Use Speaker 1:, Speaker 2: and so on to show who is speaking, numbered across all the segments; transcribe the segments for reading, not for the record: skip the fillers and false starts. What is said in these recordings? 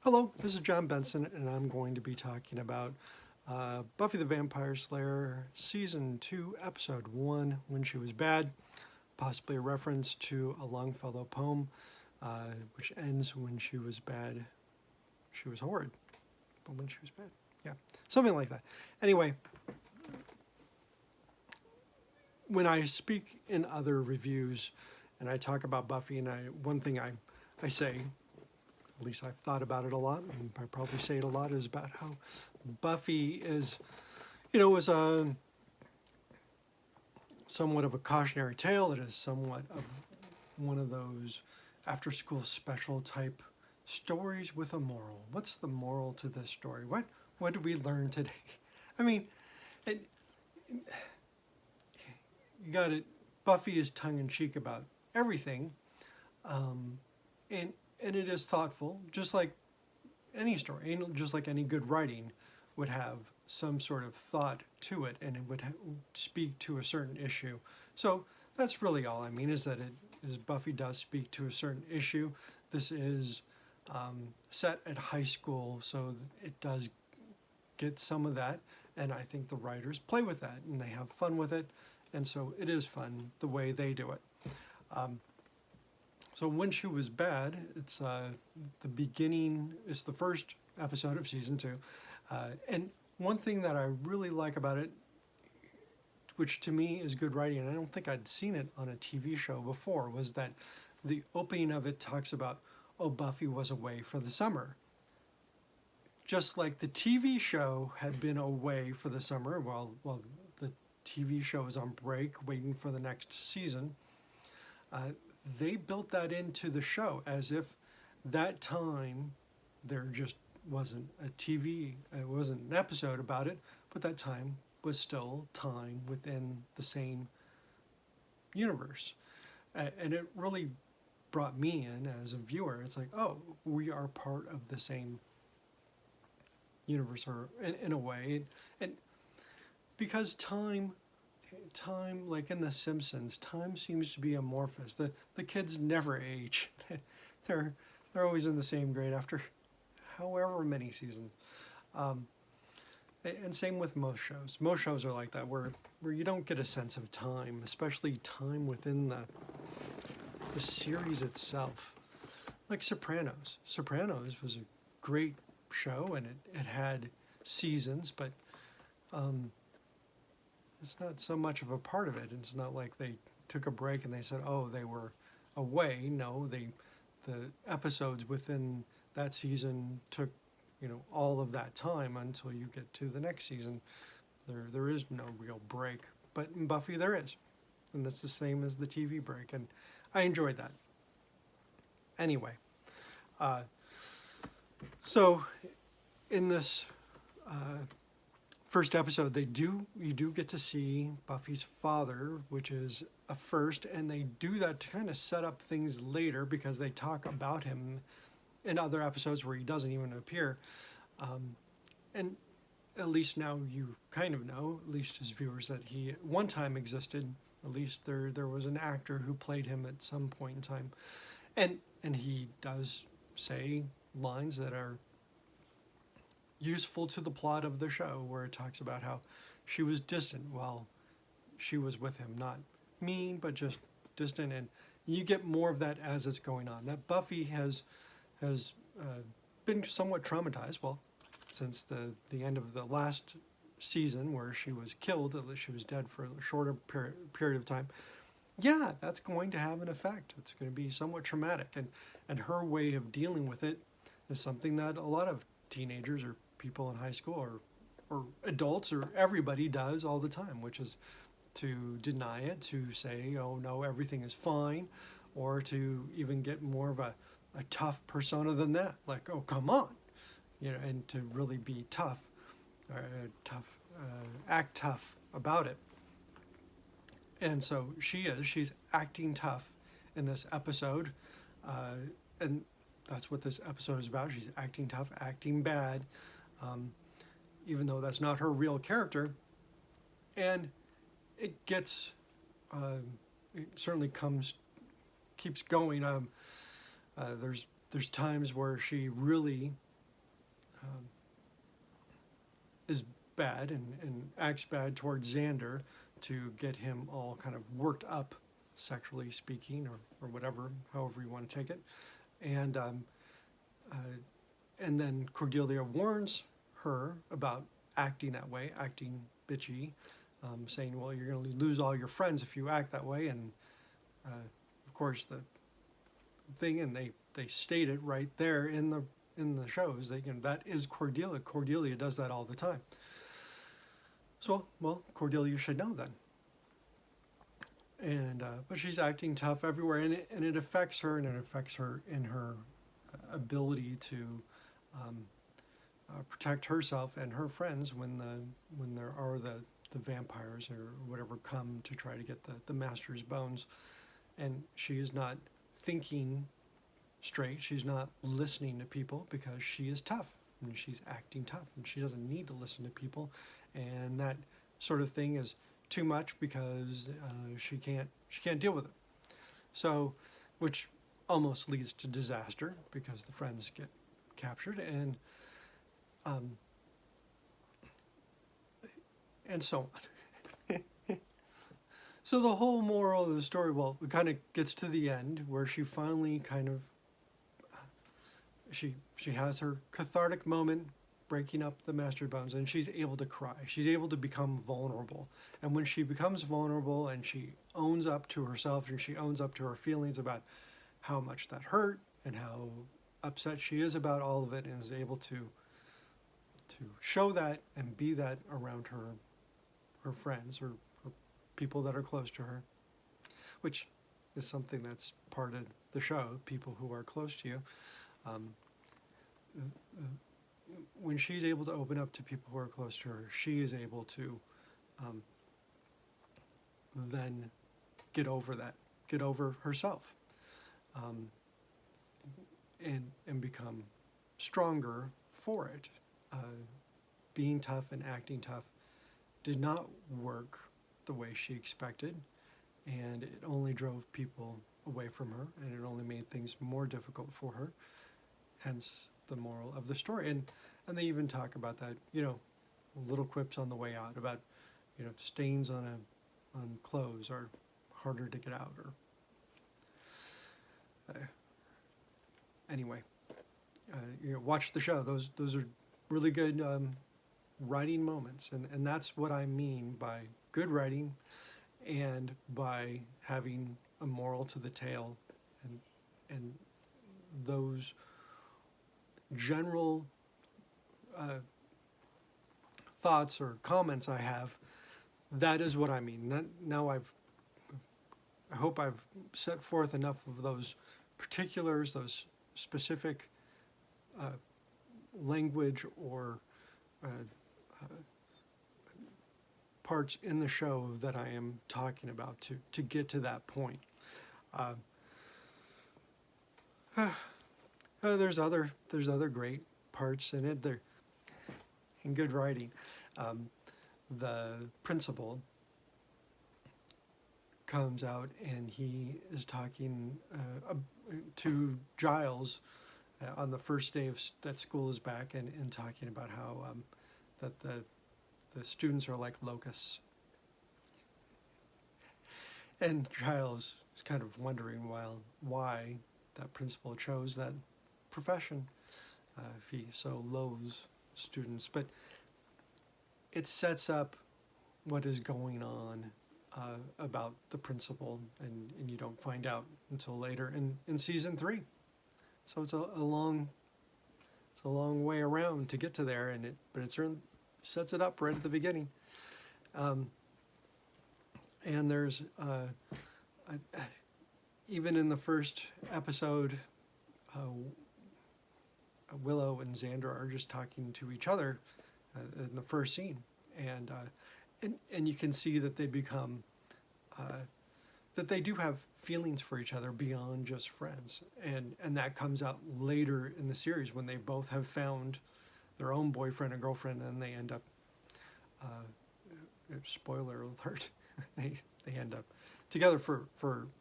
Speaker 1: Hello, this is John Benson, and I'm going to be talking about Buffy the Vampire Slayer Season 2, Episode 1, When She Was Bad, possibly a reference to a Longfellow poem, which ends when she was bad. She was horrid, but when she was bad. Yeah, something like that. Anyway, when I speak in other reviews and I talk about Buffy, and one thing I say, at least I've thought about it a lot, and I probably say it a lot, is about how Buffy is, is a somewhat of a cautionary tale. It is somewhat of one of those after-school special type stories with a moral. What's the moral to this story? What did we learn today? I mean, it, you got it. Buffy is tongue-in-cheek about everything, and it is thoughtful, just like any story, just like any good writing would have some sort of thought to it, and it would speak to a certain issue. So that's really all I mean, is that Buffy does speak to a certain issue. This is set at high school, so it does get some of that, and I think the writers play with that, and they have fun with it, and so it is fun the way they do it. So When She Was Bad, it's the beginning, it's the first episode of season 2. And one thing that I really like about it, which to me is good writing, and I don't think I'd seen it on a TV show before, was that the opening of it talks about, oh, Buffy was away for the summer. Just like the TV show had been away for the summer while the TV show was on break waiting for the next season, they built that into the show as if that time there just wasn't a TV, it wasn't an episode about it, but that time was still time within the same universe. And it really brought me in as a viewer. It's like, oh, we are part of the same universe, or in a way. And because time, like in The Simpsons, time seems to be amorphous. The kids never age. they're always in the same grade after however many seasons. And same with most shows. Most shows are like that, where you don't get a sense of time, especially time within the series itself. Like Sopranos. Sopranos was a great show, and it had seasons, but it's not so much of a part of it. It's not like they took a break and they said, oh, they were away. No, the episodes within that season took, all of that time until you get to the next season. There is no real break. But in Buffy there is. And that's the same as the TV break. And I enjoyed that. Anyway, so in this first episode, you do get to see Buffy's father, which is a first, and they do that to kind of set up things later, because they talk about him in other episodes where he doesn't even appear. And at least now you kind of know, at least as viewers, that he at one time existed. At least there was an actor who played him at some point in time. And he does say lines that are useful to the plot of the show, where it talks about how she was distant while she was with him. Not mean, but just distant. And you get more of that as it's going on. That Buffy has been somewhat traumatized, well, since the end of the last season, where she was killed, at least she was dead for a shorter period of time. Yeah, that's going to have an effect. It's going to be somewhat traumatic. And her way of dealing with it is something that a lot of teenagers or people in high school or adults or everybody does all the time, which is to deny it, to say, oh no, everything is fine, or to even get more of a tough persona than that, like, oh, come on, and to really be tough, act tough about it. And so she's acting tough in this episode, and that's what this episode is about. She's acting tough, acting bad, even though that's not her real character. And it gets, it certainly keeps going. There's times where she really is bad and acts bad towards Xander to get him all kind of worked up, sexually speaking, or whatever, however you want to take it. And uh, and then Cordelia warns her about acting that way, acting bitchy, saying, "Well, you're going to lose all your friends if you act that way." And of course, the thing, and they state it right there in the shows that that is Cordelia. Cordelia does that all the time. So, well, Cordelia should know then. And but she's acting tough everywhere, and it affects her, and it affects her in her ability to protect herself and her friends when there are the vampires or whatever come to try to get the master's bones, and she is not thinking straight. She's not listening to people because she is tough and she's acting tough, and she doesn't need to listen to people, and that sort of thing is too much because she can't deal with it. So, which almost leads to disaster because the friends get captured and so on. So the whole moral of the story, well, it kind of gets to the end where she finally kind of she has her cathartic moment breaking up the master bones, and she's able to cry. She's able to become vulnerable. And when she becomes vulnerable and she owns up to herself and she owns up to her feelings about how much that hurt and how upset she is about all of it, and is able to show that and be that around her friends or people that are close to her, which is something that's part of the show, people who are close to you. When she's able to open up to people who are close to her, she is able to then get over that, get over herself, and become stronger for it. Being tough and acting tough did not work the way she expected, and it only drove people away from her, and it only made things more difficult for her. Hence the moral of the story. And they even talk about that, little quips on the way out about, stains on clothes are harder to get out, or anyway, watch the show. Those are really good writing moments, and that's what I mean by good writing and by having a moral to the tale, and those general thoughts or comments I have. That is what I mean. Now I hope I've set forth enough of those particulars, those specific language or parts in the show that I am talking about to get to that point. There's other great parts in it. They're in good writing. The principal comes out and he is talking to Giles on the first day that school is back, and talking about how that the students are like locusts. And Giles is kind of wondering why that principal chose that profession if he so loathes students. But it sets up what is going on about the principal, and you don't find out until later in season 3. So it's a long way around to get to there, but it certainly sets it up right at the beginning. And there's even in the first episode, Willow and Xander are just talking to each other in the first scene, and you can see that they become that they do have feelings for each other beyond just friends, and that comes out later in the series when they both have found their own boyfriend and girlfriend, and they end up spoiler alert they end up together for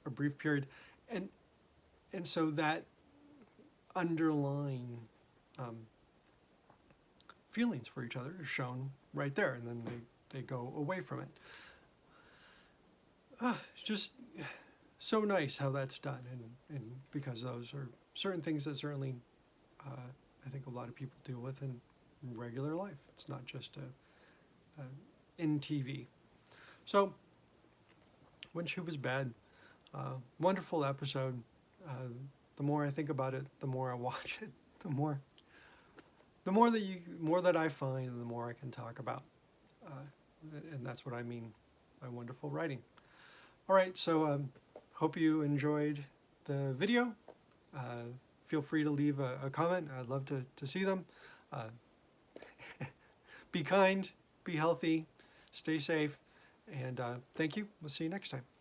Speaker 1: a brief period, and so that underlying feelings for each other is shown right there, and then they go away from it. Just so nice how that's done, and because those are certain things that certainly I think a lot of people deal with in regular life. It's not just in TV. So, When She Was Bad, wonderful episode. The more I think about it, the more I watch it, the more that I find, the more I can talk about, and that's what I mean by wonderful writing. All right, so hope you enjoyed the video. Feel free to leave a comment. I'd love to see them. Be kind, be healthy, stay safe, and thank you. We'll see you next time.